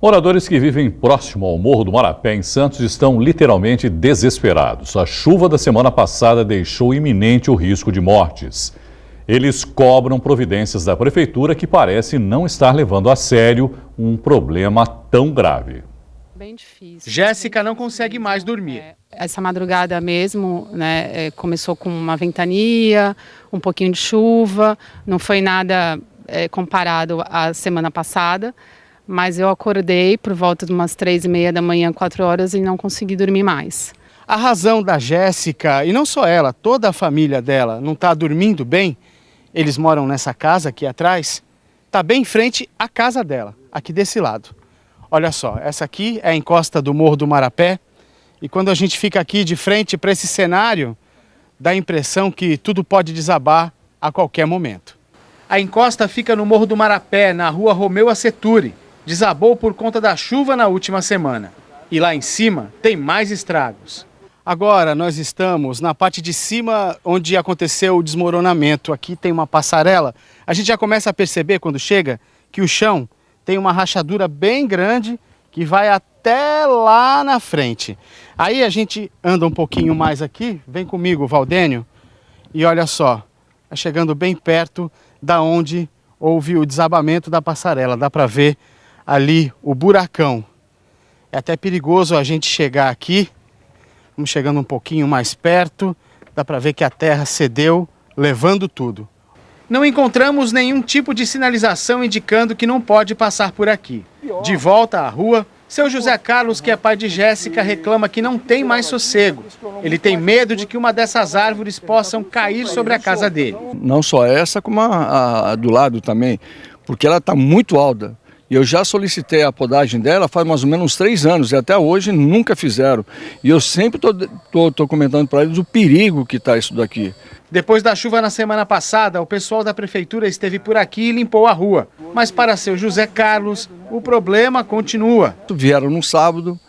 Moradores que vivem próximo ao Morro do Marapé, em Santos, estão literalmente desesperados. A chuva da semana passada deixou iminente o risco de mortes. Eles cobram providências da prefeitura que parece não estar levando a sério um problema tão grave. Bem difícil. Jéssica não consegue mais dormir. Essa madrugada mesmo, começou com uma ventania, um pouquinho de chuva, não foi nada comparado à semana passada. Mas eu acordei por volta de umas 3h30 da manhã, 4 horas, e não consegui dormir mais. A razão da Jéssica, e não só ela, toda a família dela, não está dormindo bem, eles moram nessa casa aqui atrás, está bem em frente à casa dela, aqui desse lado. Olha só, essa aqui é a encosta do Morro do Marapé, e quando a gente fica aqui de frente para esse cenário, dá a impressão que tudo pode desabar a qualquer momento. A encosta fica no Morro do Marapé, na rua Romeu Aceturi. Desabou por conta da chuva na última semana. E lá em cima tem mais estragos. Agora nós estamos na parte de cima onde aconteceu o desmoronamento. Aqui tem uma passarela. A gente já começa a perceber quando chega que o chão tem uma rachadura bem grande que vai até lá na frente. Aí a gente anda um pouquinho mais aqui. Vem comigo, Valdênio. E olha só, tá chegando bem perto da onde houve o desabamento da passarela. Dá para ver ali o buracão. É até perigoso a gente chegar aqui. Vamos chegando um pouquinho mais perto. Dá para ver que a terra cedeu, levando tudo. Não encontramos nenhum tipo de sinalização indicando que não pode passar por aqui. De volta à rua, seu José Carlos, que é pai de Jéssica, reclama que não tem mais sossego. Ele tem medo de que uma dessas árvores possam cair sobre a casa dele. Não só essa, como a do lado também, porque ela está muito alta. E eu já solicitei a podagem dela faz mais ou menos uns 3 anos e até hoje nunca fizeram. E eu sempre estou comentando para eles o perigo que está isso daqui. Depois da chuva na semana passada, o pessoal da prefeitura esteve por aqui e limpou a rua. Mas para seu José Carlos, o problema continua. Vieram no sábado,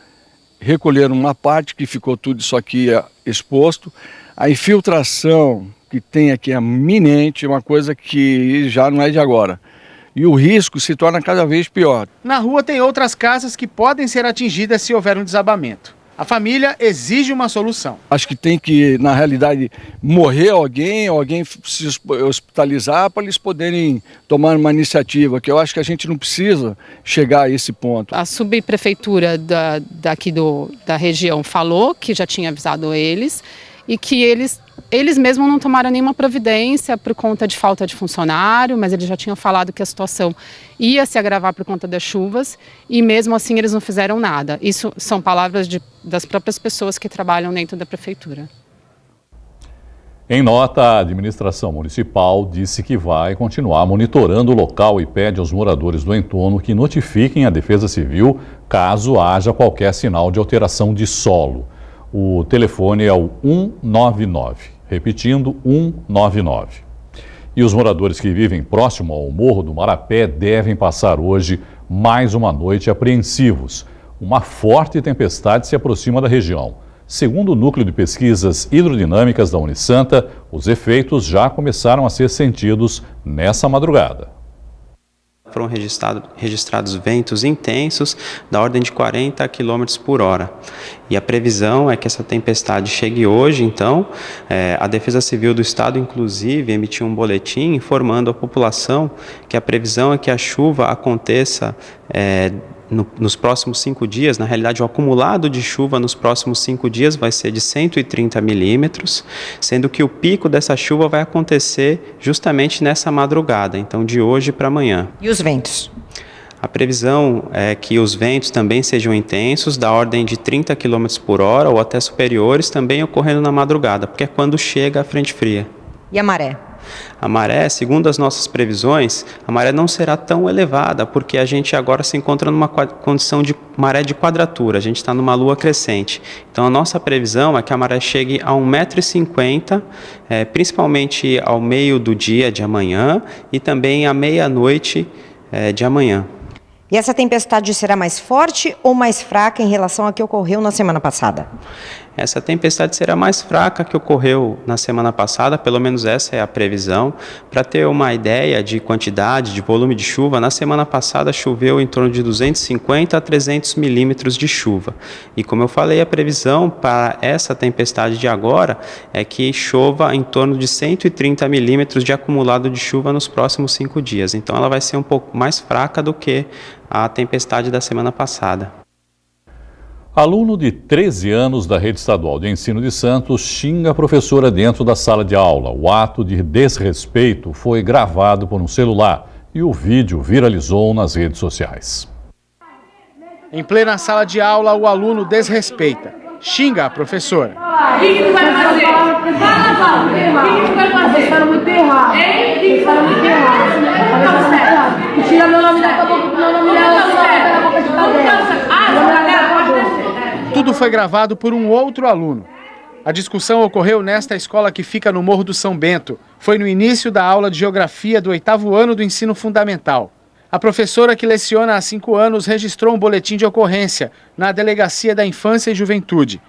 recolheram uma parte que ficou tudo isso aqui exposto. A infiltração que tem aqui é iminente, uma coisa que já não é de agora. E o risco se torna cada vez pior. Na rua tem outras casas que podem ser atingidas se houver um desabamento. A família exige uma solução. Acho que tem que, na realidade, morrer alguém se hospitalizar para eles poderem tomar uma iniciativa, que eu acho que a gente não precisa chegar a esse ponto. A subprefeitura daqui da região falou que já tinha avisado eles e que eles mesmos não tomaram nenhuma providência por conta de falta de funcionário, mas eles já tinham falado que a situação ia se agravar por conta das chuvas e mesmo assim eles não fizeram nada. Isso são palavras das próprias pessoas que trabalham dentro da prefeitura. Em nota, a administração municipal disse que vai continuar monitorando o local e pede aos moradores do entorno que notifiquem a Defesa Civil caso haja qualquer sinal de alteração de solo. O telefone é o 199, repetindo, 199. E os moradores que vivem próximo ao Morro do Marapé devem passar hoje mais uma noite apreensivos. Uma forte tempestade se aproxima da região. Segundo o Núcleo de Pesquisas Hidrodinâmicas da Unisanta, os efeitos já começaram a ser sentidos nessa madrugada. Foram registrados ventos intensos da ordem de 40 km por hora. E a previsão é que essa tempestade chegue hoje, então, a Defesa Civil do Estado, inclusive, emitiu um boletim informando a população que a previsão é que a chuva aconteça nos próximos 5 dias. Na realidade, o acumulado de chuva nos próximos 5 dias vai ser de 130 milímetros, sendo que o pico dessa chuva vai acontecer justamente nessa madrugada, então de hoje para amanhã. E os ventos? A previsão é que os ventos também sejam intensos, da ordem de 30 km por hora ou até superiores, também ocorrendo na madrugada, porque é quando chega a frente fria. E a maré? A maré, segundo as nossas previsões, a maré não será tão elevada, porque a gente agora se encontra numa condição de maré de quadratura, a gente está numa lua crescente. Então a nossa previsão é que a maré chegue a 1,50 m, principalmente ao meio do dia de amanhã e também à meia-noite de amanhã. E essa tempestade será mais forte ou mais fraca em relação à que ocorreu na semana passada? essa tempestade será mais fraca que ocorreu na semana passada, pelo menos essa é a previsão. Para ter uma ideia de quantidade, de volume de chuva, na semana passada choveu em torno de 250 a 300 milímetros de chuva. E como eu falei, a previsão para essa tempestade de agora é que chova em torno de 130 milímetros de acumulado de chuva nos próximos 5 dias. Então ela vai ser um pouco mais fraca do que a tempestade da semana passada. Aluno de 13 anos da Rede Estadual de Ensino de Santos xinga a professora dentro da sala de aula. O ato de desrespeito foi gravado por um celular e o vídeo viralizou nas redes sociais. Em plena sala de aula, o aluno desrespeita, xinga a professora. O que tu vai fazer? Fala. O que tu vai fazer? Vocês foram muito errados. Vocês foram muito errados. Tira meu nome da boca, meu nome da boca de Tudo foi gravado por um outro aluno. A discussão ocorreu nesta escola que fica no Morro do São Bento. Foi no início da aula de Geografia do 8º ano do ensino fundamental. A professora, que leciona há 5 anos, registrou um boletim de ocorrência na Delegacia da Infância e Juventude.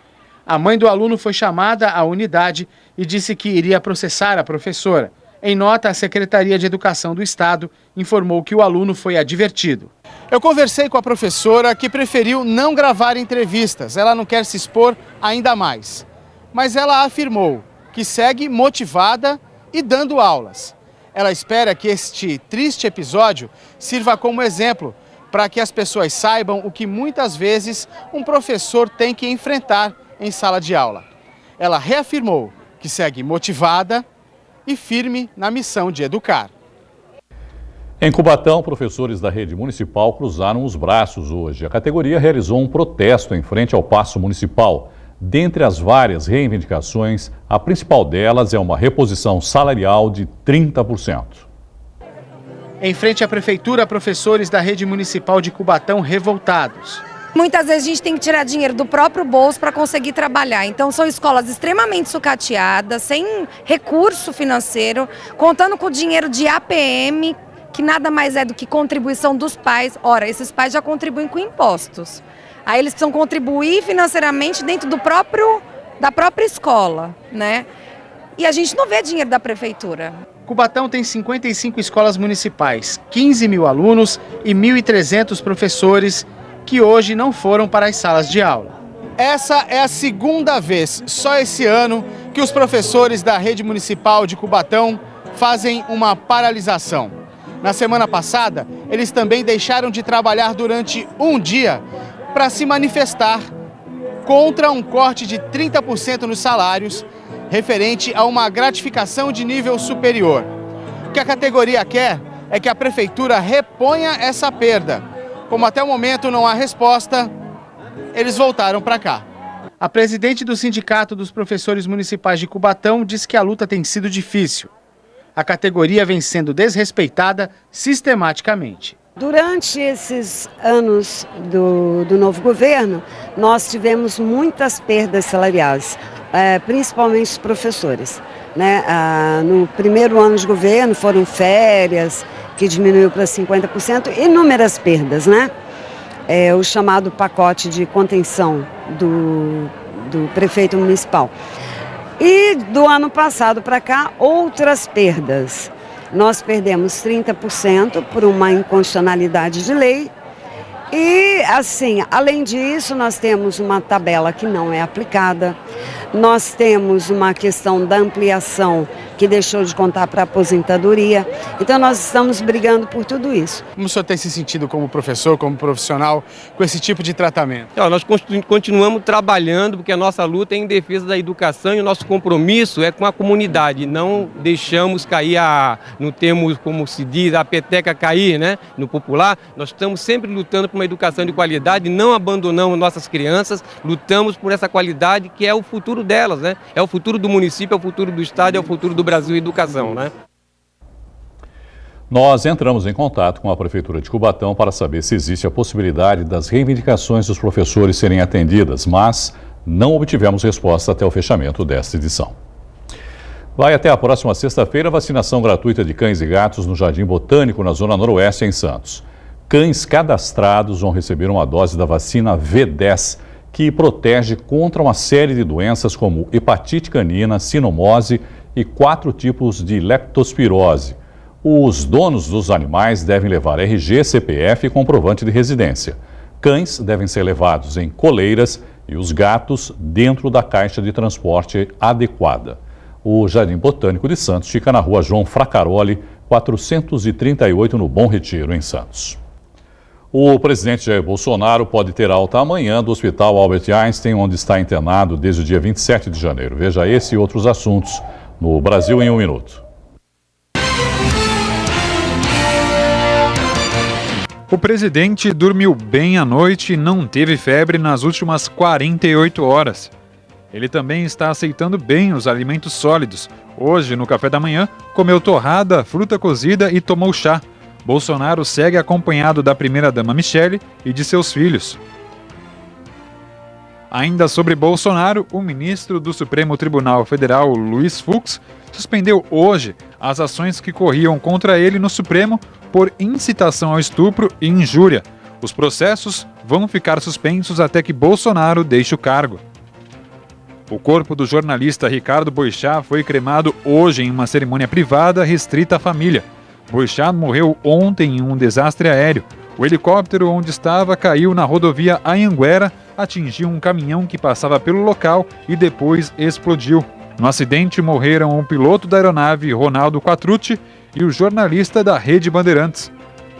A mãe do aluno foi chamada à unidade e disse que iria processar a professora. Em nota, a Secretaria de Educação do Estado informou que o aluno foi advertido. Eu conversei com a professora, que preferiu não gravar entrevistas. Ela não quer se expor ainda mais. Mas ela afirmou que segue motivada e dando aulas. Ela espera que este triste episódio sirva como exemplo para que as pessoas saibam o que muitas vezes um professor tem que enfrentar em sala de aula. Ela reafirmou que segue motivada e firme na missão de educar. Em Cubatão, professores da rede municipal cruzaram os braços hoje. A categoria realizou um protesto em frente ao Paço Municipal. Dentre as várias reivindicações, a principal delas é uma reposição salarial de 30%. Em frente à prefeitura, professores da rede municipal de Cubatão revoltados. Muitas vezes a gente tem que tirar dinheiro do próprio bolso para conseguir trabalhar. Então são escolas extremamente sucateadas, sem recurso financeiro, contando com o dinheiro de APM, que nada mais é do que contribuição dos pais. Ora, esses pais já contribuem com impostos. Aí eles precisam contribuir financeiramente dentro da própria escola, né? E a gente não vê dinheiro da prefeitura. Cubatão tem 55 escolas municipais, 15 mil alunos e 1.300 professores que hoje não foram para as salas de aula. Essa é a segunda vez, só esse ano, que os professores da rede municipal de Cubatão fazem uma paralisação. Na semana passada, eles também deixaram de trabalhar durante um dia para se manifestar contra um corte de 30% nos salários, referente a uma gratificação de nível superior. O que a categoria quer é que a prefeitura reponha essa perda. Como até o momento não há resposta, eles voltaram para cá. A presidente do Sindicato dos Professores Municipais de Cubatão diz que a luta tem sido difícil. A categoria vem sendo desrespeitada sistematicamente. Durante esses anos do novo governo, nós tivemos muitas perdas salariais, principalmente os professores, né? No primeiro ano de governo foram férias, que diminuiu para 50%, inúmeras perdas, né? O chamado pacote de contenção do prefeito municipal. E do ano passado para cá, outras perdas. Nós perdemos 30% por uma inconstitucionalidade de lei. E, assim, além disso, nós temos uma tabela que não é aplicada. Nós temos uma questão da ampliação que deixou de contar para a aposentadoria. Então, nós estamos brigando por tudo isso. Como o senhor tem se sentido como professor, como profissional, com esse tipo de tratamento? Nós continuamos trabalhando porque a nossa luta é em defesa da educação e o nosso compromisso é com a comunidade. Não deixamos cair, no termo, como se diz, a peteca cair, né? No popular. Nós estamos sempre lutando por uma educação de qualidade, não abandonamos nossas crianças, lutamos por essa qualidade que é o futuro delas, né? É o futuro do município, é o futuro do estado, é o futuro do Brasil e educação, né? Nós entramos em contato com a Prefeitura de Cubatão para saber se existe a possibilidade das reivindicações dos professores serem atendidas, mas não obtivemos resposta até o fechamento desta edição. Vai até a próxima sexta-feira a vacinação gratuita de cães e gatos no Jardim Botânico, na Zona Noroeste, em Santos. Cães cadastrados vão receber uma dose da vacina V10, que protege contra uma série de doenças como hepatite canina, sinomose e 4 tipos de leptospirose. Os donos dos animais devem levar RG, CPF e comprovante de residência. Cães devem ser levados em coleiras e os gatos dentro da caixa de transporte adequada. O Jardim Botânico de Santos fica na rua João Fracaroli, 438, no Bom Retiro, em Santos. O presidente Jair Bolsonaro pode ter alta amanhã do Hospital Albert Einstein, onde está internado desde o dia 27 de janeiro. Veja esse e outros assuntos no Brasil em 1 minuto. O presidente dormiu bem à noite e não teve febre nas últimas 48 horas. Ele também está aceitando bem os alimentos sólidos. Hoje, no café da manhã, comeu torrada, fruta cozida e tomou chá. Bolsonaro segue acompanhado da primeira-dama Michele e de seus filhos. Ainda sobre Bolsonaro, o ministro do Supremo Tribunal Federal, Luiz Fux, suspendeu hoje as ações que corriam contra ele no Supremo por incitação ao estupro e injúria. Os processos vão ficar suspensos até que Bolsonaro deixe o cargo. O corpo do jornalista Ricardo Boixá foi cremado hoje em uma cerimônia privada restrita à família. Boixá morreu ontem em um desastre aéreo. O helicóptero onde estava caiu na rodovia Anhanguera, atingiu um caminhão que passava pelo local e depois explodiu. No acidente morreram o piloto da aeronave Ronaldo Quatrucci e o jornalista da Rede Bandeirantes.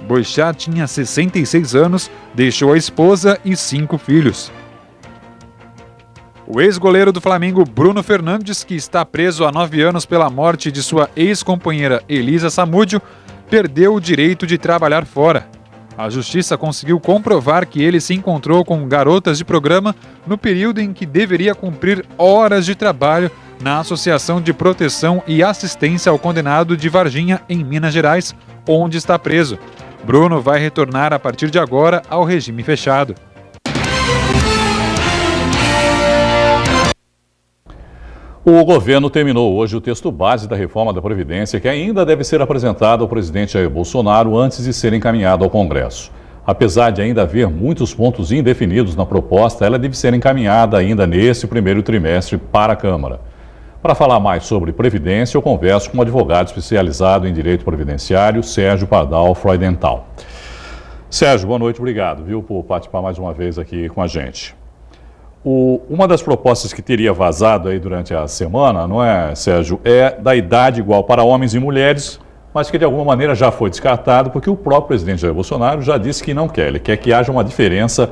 Boixá tinha 66 anos, deixou a esposa e 5 filhos. O ex-goleiro do Flamengo, Bruno Fernandes, que está preso há 9 anos pela morte de sua ex-companheira Elisa Samúdio, perdeu o direito de trabalhar fora. A justiça conseguiu comprovar que ele se encontrou com garotas de programa no período em que deveria cumprir horas de trabalho na Associação de Proteção e Assistência ao Condenado de Varginha, em Minas Gerais, onde está preso. Bruno vai retornar a partir de agora ao regime fechado. O governo terminou hoje o texto base da reforma da Previdência, que ainda deve ser apresentado ao presidente Jair Bolsonaro antes de ser encaminhado ao Congresso. Apesar de ainda haver muitos pontos indefinidos na proposta, ela deve ser encaminhada ainda nesse primeiro trimestre para a Câmara. Para falar mais sobre Previdência, eu converso com um advogado especializado em Direito Previdenciário, Sérgio Pardal Freudenthal. Sérgio, boa noite, obrigado, por participar mais uma vez aqui com a gente. Uma das propostas que teria vazado aí durante a semana, não é, Sérgio, é da idade igual para homens e mulheres, mas que de alguma maneira já foi descartado, porque o próprio presidente Jair Bolsonaro já disse que não quer. Ele quer que haja uma diferença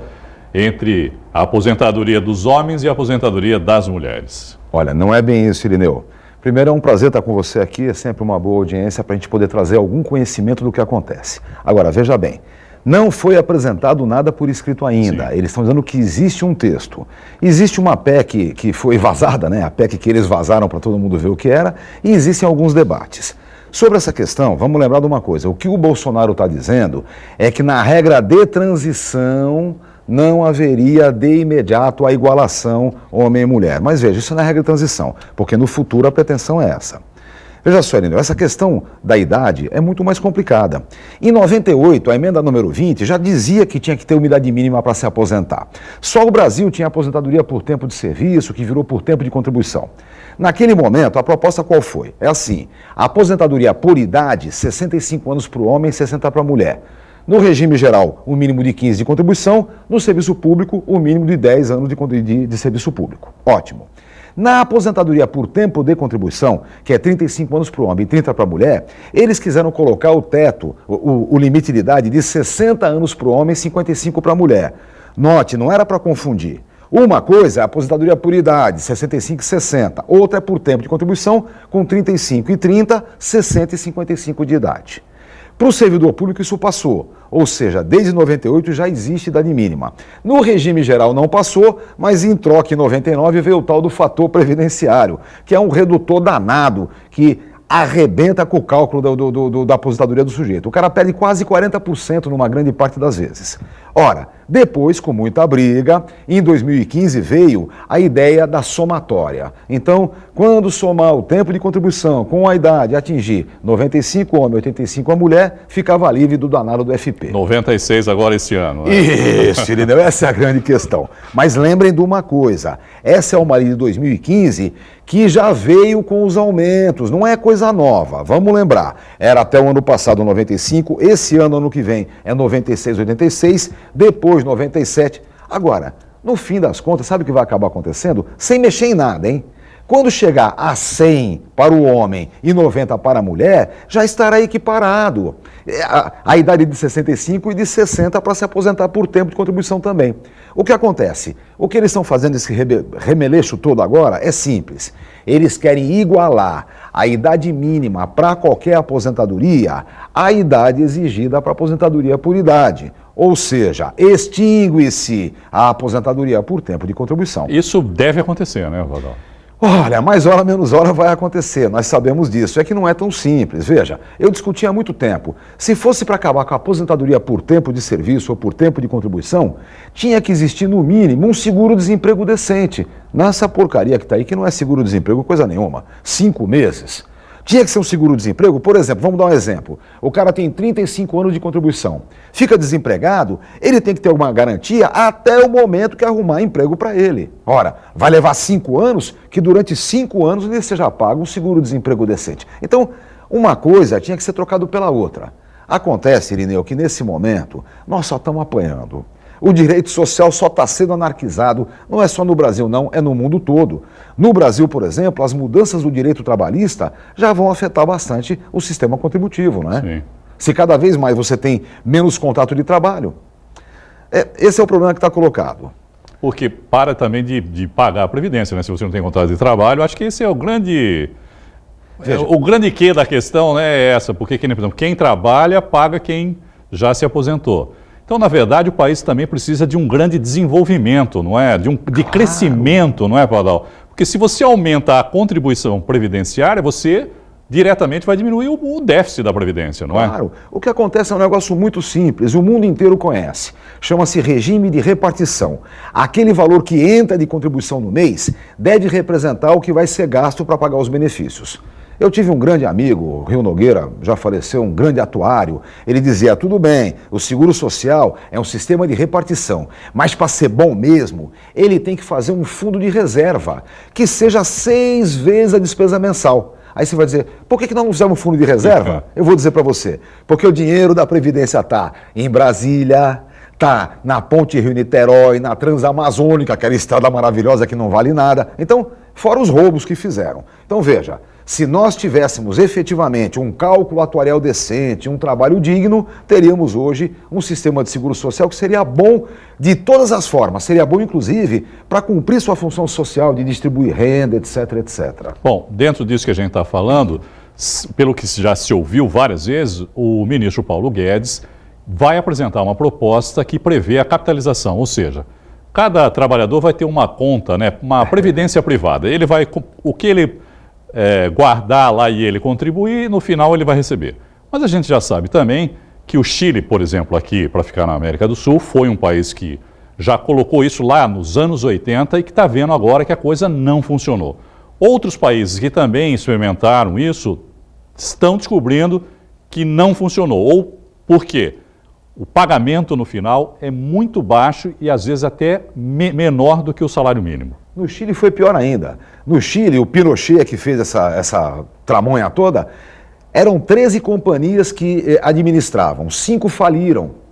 entre a aposentadoria dos homens e a aposentadoria das mulheres. Olha, não é bem isso, Irineu. Primeiro, é um prazer estar com você aqui, é sempre uma boa audiência para a gente poder trazer algum conhecimento do que acontece. Agora, veja bem. Não foi apresentado nada por escrito ainda. Sim. Eles estão dizendo que existe um texto. Existe uma PEC que foi vazada, né? A PEC que eles vazaram para todo mundo ver o que era, e existem alguns debates. Sobre essa questão, vamos lembrar de uma coisa. O que o Bolsonaro está dizendo é que na regra de transição não haveria de imediato a igualação homem e mulher. Mas veja, isso não é regra de transição, porque no futuro a pretensão é essa. Veja só, Irineu, essa questão da idade é muito mais complicada. Em 98, a emenda número 20 já dizia que tinha que ter uma idade mínima para se aposentar. Só o Brasil tinha aposentadoria por tempo de serviço, que virou por tempo de contribuição. Naquele momento, a proposta qual foi? É assim, a aposentadoria por idade, 65 anos para o homem e 60 para a mulher. No regime geral, um mínimo de 15 de contribuição, no serviço público, um mínimo de 10 anos de serviço público. Ótimo. Na aposentadoria por tempo de contribuição, que é 35 anos para o homem e 30 para a mulher, eles quiseram colocar o teto, o limite de idade de 60 anos para o homem e 55 para a mulher. Note, não era para confundir. Uma coisa é a aposentadoria por idade, 65 e 60. Outra é por tempo de contribuição, com 35 e 30, 60 e 55 de idade. Para o servidor público isso passou, ou seja, desde 98 já existe idade mínima. No regime geral não passou, mas em troca em 99 veio o tal do fator previdenciário, que é um redutor danado que arrebenta com o cálculo da aposentadoria do sujeito. O cara perde quase 40% numa grande parte das vezes. Ora, depois, com muita briga, em 2015 veio a ideia da somatória. Então, quando somar o tempo de contribuição com a idade atingir 95 homem, 85 a mulher, ficava livre do danado do FP. 96 agora esse ano. Né? Isso, Irineu, essa é a grande questão. Mas lembrem de uma coisa, essa é uma lei de 2015 que já veio com os aumentos, não é coisa nova, vamos lembrar. Era até o ano passado 95, esse ano que vem é 96, 86, depois 97. Agora, no fim das contas, sabe o que vai acabar acontecendo? Sem mexer em nada, hein? Quando chegar a 100 para o homem e 90 para a mulher, já estará equiparado. A idade de 65 e de 60 para se aposentar por tempo de contribuição também. O que acontece? O que eles estão fazendo esse remeleixo todo agora é simples. Eles querem igualar a idade mínima para qualquer aposentadoria à idade exigida para aposentadoria por idade. Ou seja, extingue-se a aposentadoria por tempo de contribuição. Isso deve acontecer, né, Vadal? Olha, mais hora menos hora vai acontecer, nós sabemos disso. É que não é tão simples. Veja, eu discuti há muito tempo. Se fosse para acabar com a aposentadoria por tempo de serviço ou por tempo de contribuição, tinha que existir no mínimo um seguro-desemprego decente. Nessa porcaria que está aí, que não é seguro-desemprego coisa nenhuma. 5 meses. Tinha que ser um seguro-desemprego, por exemplo, vamos dar um exemplo. O cara tem 35 anos de contribuição, fica desempregado, ele tem que ter uma garantia até o momento que arrumar emprego para ele. Ora, vai levar 5 anos, que durante 5 anos ele seja pago um seguro-desemprego decente. Então, uma coisa tinha que ser trocado pela outra. Acontece, Irineu, que nesse momento nós só estamos apanhando. O direito social só está sendo anarquizado, não é só no Brasil não, é no mundo todo. No Brasil, por exemplo, as mudanças do direito trabalhista já vão afetar bastante o sistema contributivo, não é? Sim. Se cada vez mais você tem menos contrato de trabalho. Esse é o problema que está colocado. Porque para também de pagar a Previdência, né? Se você não tem contrato de trabalho, acho que esse é o grande... Veja. O grande quê da questão, né, é essa, porque, por exemplo, quem trabalha paga quem já se aposentou. Então, na verdade, o país também precisa de um grande desenvolvimento, não é? De crescimento, não é, Vadal? Porque se você aumenta a contribuição previdenciária, você diretamente vai diminuir o déficit da Previdência, não é? Claro. O que acontece é um negócio muito simples, o mundo inteiro conhece. Chama-se regime de repartição. Aquele valor que entra de contribuição no mês deve representar o que vai ser gasto para pagar os benefícios. Eu tive um grande amigo, o Rio Nogueira, já faleceu, um grande atuário. Ele dizia, tudo bem, o seguro social é um sistema de repartição, mas para ser bom mesmo, ele tem que fazer um fundo de reserva, que seja 6 vezes a despesa mensal. Aí você vai dizer, por que nós não usamos fundo de reserva? Eu vou dizer para você, porque o dinheiro da Previdência está em Brasília, está na Ponte Rio-Niterói, na Transamazônica, aquela estrada maravilhosa que não vale nada. Então, fora os roubos que fizeram. Então veja, se nós tivéssemos efetivamente um cálculo atuarial decente, um trabalho digno, teríamos hoje um sistema de seguro social que seria bom de todas as formas. Seria bom, inclusive, para cumprir sua função social de distribuir renda, etc, etc. Bom, dentro disso que a gente está falando, pelo que já se ouviu várias vezes, o ministro Paulo Guedes vai apresentar uma proposta que prevê a capitalização, ou seja, cada trabalhador vai ter uma conta, né, uma previdência privada. Ele vai, o que ele guardar lá e ele contribuir, no final ele vai receber. Mas a gente já sabe também que o Chile, por exemplo, aqui, para ficar na América do Sul, foi um país que já colocou isso lá nos anos 80 e que está vendo agora que a coisa não funcionou. Outros países que também experimentaram isso estão descobrindo que não funcionou. Ou por quê? O pagamento no final é muito baixo e às vezes até menor do que o salário mínimo. No Chile foi pior ainda. No Chile, o Pinochet que fez essa tramonha toda, eram 13 companhias que administravam, 5 faliram.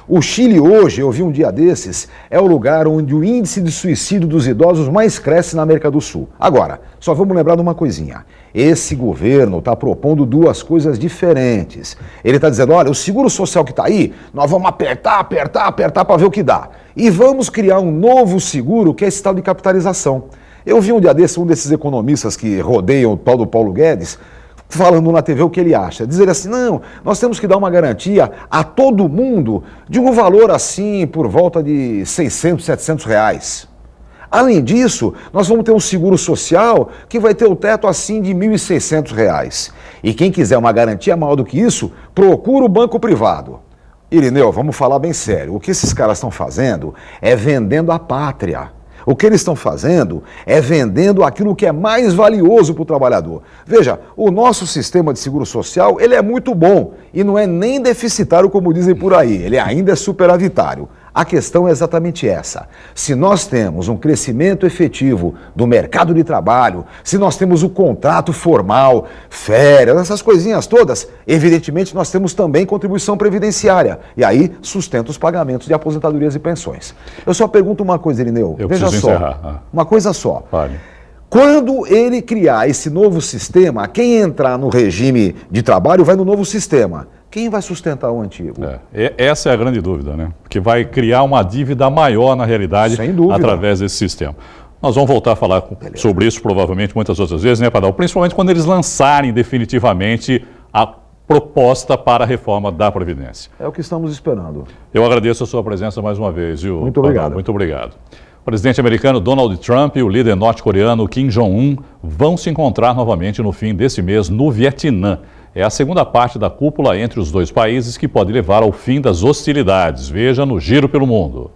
O Chile hoje, eu vi um dia desses, é o lugar onde o índice de suicídio dos idosos mais cresce na América do Sul. Agora, só vamos lembrar de uma coisinha. Esse governo está propondo 2 coisas diferentes. Ele está dizendo, olha, o seguro social que está aí, nós vamos apertar para ver o que dá. E vamos criar um novo seguro que é esse tal de capitalização. Eu vi um dia desses, um desses economistas que rodeiam o tal do Paulo Guedes, falando na TV o que ele acha. Dizer assim, não, nós temos que dar uma garantia a todo mundo de um valor assim por volta de 600, 700 reais. Além disso, nós vamos ter um seguro social que vai ter o teto assim de 1.600 reais. E quem quiser uma garantia maior do que isso, procura o banco privado. Irineu, vamos falar bem sério. O que esses caras estão fazendo é vendendo a pátria. O que eles estão fazendo é vendendo aquilo que é mais valioso para o trabalhador. Veja, o nosso sistema de seguro social, ele é muito bom e não é nem deficitário, como dizem por aí, ele ainda é superavitário. A questão é exatamente essa. Se nós temos um crescimento efetivo do mercado de trabalho, se nós temos o contrato formal, férias, essas coisinhas todas, evidentemente nós temos também contribuição previdenciária. E aí sustenta os pagamentos de aposentadorias e pensões. Eu só pergunto uma coisa, Irineu. Veja só, uma coisa só. Vale. Quando ele criar esse novo sistema, quem entrar no regime de trabalho vai no novo sistema. Quem vai sustentar o antigo? Essa é a grande dúvida, né? Porque vai criar uma dívida maior, na realidade, através desse sistema. Nós vamos voltar a falar sobre isso, provavelmente, muitas outras vezes, né, Padal? Principalmente quando eles lançarem definitivamente a proposta para a reforma da Previdência. É o que estamos esperando. Eu agradeço a sua presença mais uma vez, viu? Muito obrigado. Padal? Muito obrigado. O presidente americano Donald Trump e o líder norte-coreano Kim Jong-un vão se encontrar novamente no fim desse mês no Vietnã. É a segunda parte da cúpula entre os dois países que pode levar ao fim das hostilidades. Veja no Giro pelo Mundo.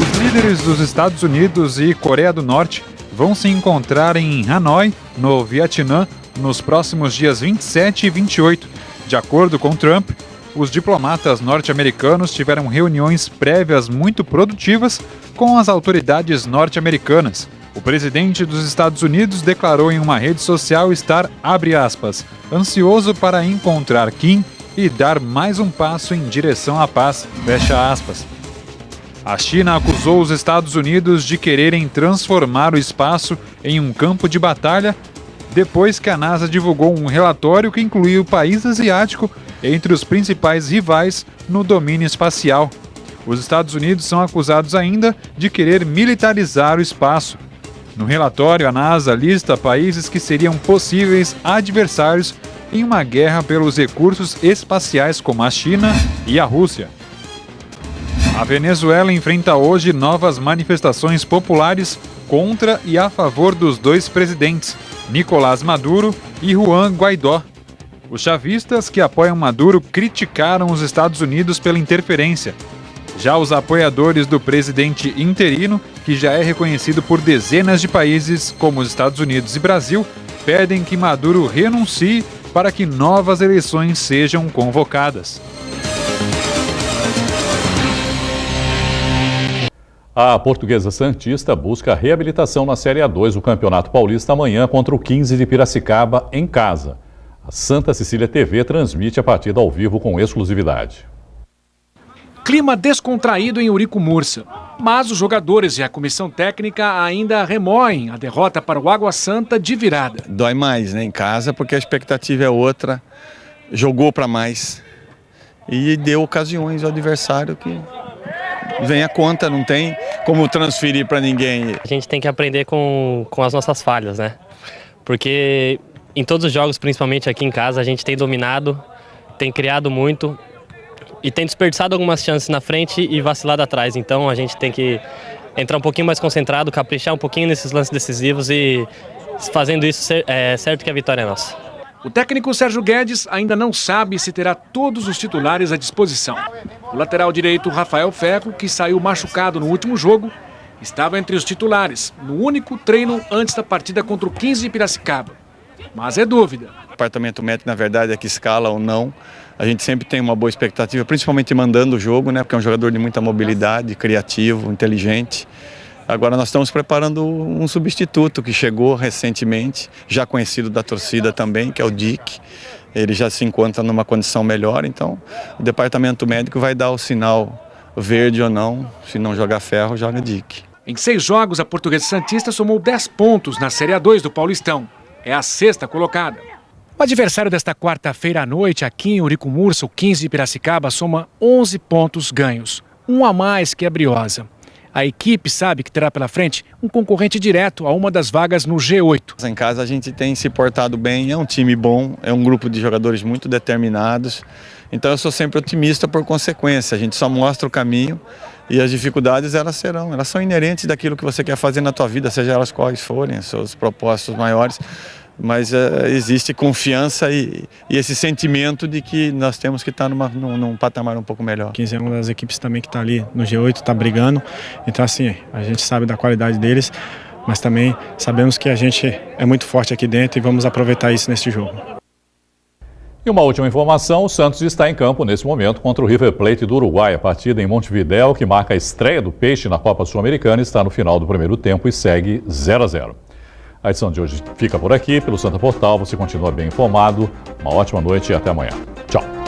Os líderes dos Estados Unidos e Coreia do Norte vão se encontrar em Hanoi, no Vietnã, nos próximos dias 27 e 28. De acordo com Trump, os diplomatas norte-americanos tiveram reuniões prévias muito produtivas com as autoridades norte-americanas. O presidente dos Estados Unidos declarou em uma rede social estar, abre aspas, ansioso para encontrar Kim e dar mais um passo em direção à paz, fecha aspas. A China acusou os Estados Unidos de quererem transformar o espaço em um campo de batalha depois que a NASA divulgou um relatório que incluiu o país asiático entre os principais rivais no domínio espacial. Os Estados Unidos são acusados ainda de querer militarizar o espaço. No relatório, a NASA lista países que seriam possíveis adversários em uma guerra pelos recursos espaciais, como a China e a Rússia. A Venezuela enfrenta hoje novas manifestações populares contra e a favor dos dois presidentes, Nicolás Maduro e Juan Guaidó. Os chavistas que apoiam Maduro criticaram os Estados Unidos pela interferência. Já os apoiadores do presidente interino, que já é reconhecido por dezenas de países, como os Estados Unidos e Brasil, pedem que Maduro renuncie para que novas eleições sejam convocadas. A Portuguesa Santista busca reabilitação na Série A2 do Campeonato Paulista amanhã contra o 15 de Piracicaba, em casa. A Santa Cecília TV transmite a partida ao vivo com exclusividade. Clima descontraído em Eurico Mursa, mas os jogadores e a comissão técnica ainda remoem a derrota para o Água Santa de virada. Dói mais, né, em casa, porque a expectativa é outra, jogou para mais e deu ocasiões ao adversário que vem a conta, não tem como transferir para ninguém. A gente tem que aprender com as nossas falhas, né? Porque em todos os jogos, principalmente aqui em casa, a gente tem dominado, tem criado muito e tem desperdiçado algumas chances na frente e vacilado atrás. Então a gente tem que entrar um pouquinho mais concentrado, caprichar um pouquinho nesses lances decisivos e fazendo isso, é certo que a vitória é nossa. O técnico Sérgio Guedes ainda não sabe se terá todos os titulares à disposição. O lateral direito Rafael Ferro, que saiu machucado no último jogo, estava entre os titulares, no único treino antes da partida contra o 15 de Piracicaba. Mas é dúvida. O departamento médico, na verdade, é que escala ou não. A gente sempre tem uma boa expectativa, principalmente mandando o jogo, né? Porque é um jogador de muita mobilidade, criativo, inteligente. Agora nós estamos preparando um substituto que chegou recentemente, já conhecido da torcida também, que é o Dick. Ele já se encontra numa condição melhor, então o departamento médico vai dar o sinal verde ou não. Se não jogar Ferro, joga Dick. Em 6 jogos, a Portuguesa Santista somou 10 pontos na Série A2 do Paulistão. É a 6ª colocada. O adversário desta quarta-feira à noite, aqui em Eurico Mursa, o 15 de Piracicaba, soma 11 pontos ganhos, um a mais que a Briosa. A equipe sabe que terá pela frente um concorrente direto a uma das vagas no G8. Em casa a gente tem se portado bem, é um time bom, é um grupo de jogadores muito determinados. Então eu sou sempre otimista por consequência, a gente só mostra o caminho e as dificuldades elas são inerentes daquilo que você quer fazer na tua vida, seja elas quais forem, seus propósitos maiores. mas existe confiança e esse sentimento de que nós temos que estar num patamar um pouco melhor. 15 é uma das equipes também que está ali no G8, está brigando, então assim, a gente sabe da qualidade deles, mas também sabemos que a gente é muito forte aqui dentro e vamos aproveitar isso neste jogo. E uma última informação, o Santos está em campo nesse momento contra o River Plate do Uruguai. A partida em Montevidéu, que marca a estreia do Peixe na Copa Sul-Americana, está no final do primeiro tempo e segue 0-0. A edição de hoje fica por aqui. Pelo Santa Portal, você continua bem informado. Uma ótima noite e até amanhã. Tchau.